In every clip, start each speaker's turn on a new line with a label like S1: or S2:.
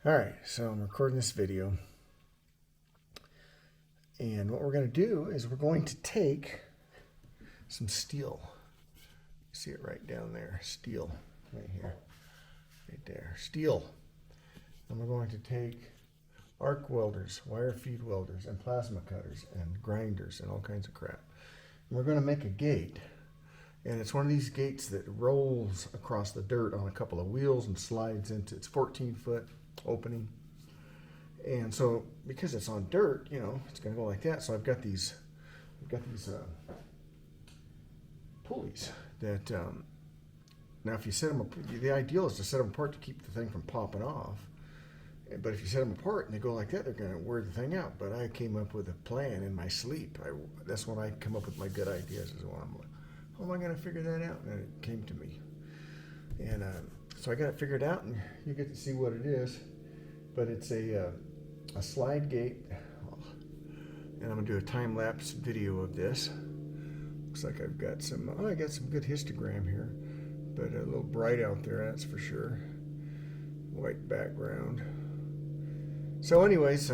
S1: All right, so I'm recording this video, and what we're going to do is we're going to take some steel. You see it right down there, steel, right here, right there, steel. And we're going to take arc welders, wire feed welders, and plasma cutters, and grinders, and all kinds of crap. And we're going to make a gate, and it's one of these gates that rolls across the dirt on a couple of wheels and slides into, it's 14-foot opening. And so because it's on dirt, you know, it's going to go like that. So I've got these pulleys that now if you set them up, the ideal is to set them apart to keep the thing from popping off. But if you set them apart and they go like that, they're going to wear the thing out. But I came up with a plan in my sleep. That's when I come up with my good ideas, is when I'm like, how am I going to figure that out? And it came to me. And so I got it figured out, and you get to see what it is. But it's a slide gate, and I'm going to do a time-lapse video of this. Looks like I've got some, I got some good histogram here, but a little bright out there, that's for sure. White background. So anyways,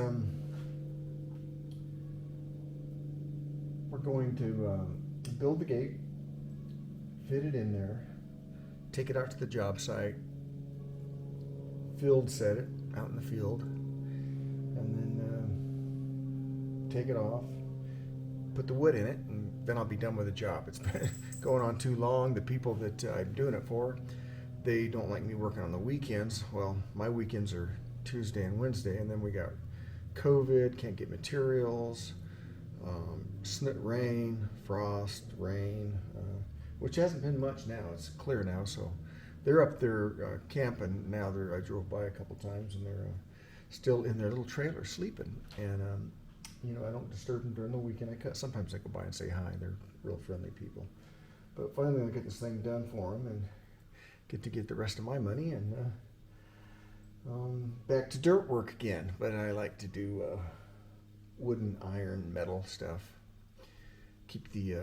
S1: we're going to build the gate, fit it in there, take it out to the job site, field set it out in the field, and then take it off, put the wood in it, and then I'll be done with the job. It's been going on too long. The people that I'm doing it for, they don't like me working on the weekends. Well, my weekends are Tuesday and Wednesday, and then we got COVID, can't get materials, rain, frost, rain, which hasn't been much now. It's clear now, so they're up there camping now. I drove by a couple times, and they're still in their little trailer sleeping. And you know, I don't disturb them during the weekend. Sometimes I go by and say hi. They're real friendly people. But finally, I'll get this thing done for them and get the rest of my money, and back to dirt work again. But I like to do wooden, iron, metal stuff. Keep the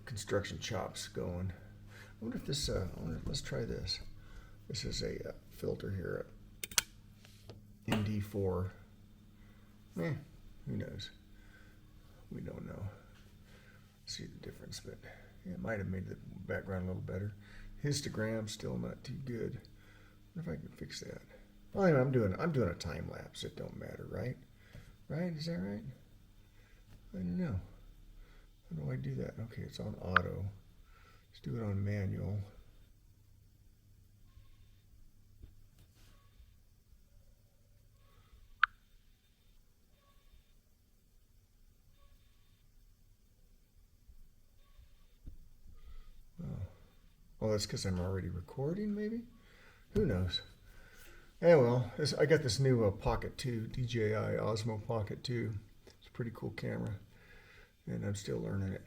S1: construction chops going. I wonder if this, let's try this. This is a filter here, MD4. Who knows? We don't know. See the difference, but yeah, it might have made the background a little better. Histogram still not too good. I wonder if I can fix that. Well, anyway, I'm doing a time lapse. It don't matter, right? Right? Is that right? I don't know. How do I do that? Okay, it's on auto. Let's do it on manual. Oh, that's because I'm already recording, maybe? Who knows? Yeah, well, I got this new Pocket 2, DJI Osmo Pocket 2. It's a pretty cool camera, and I'm still learning it.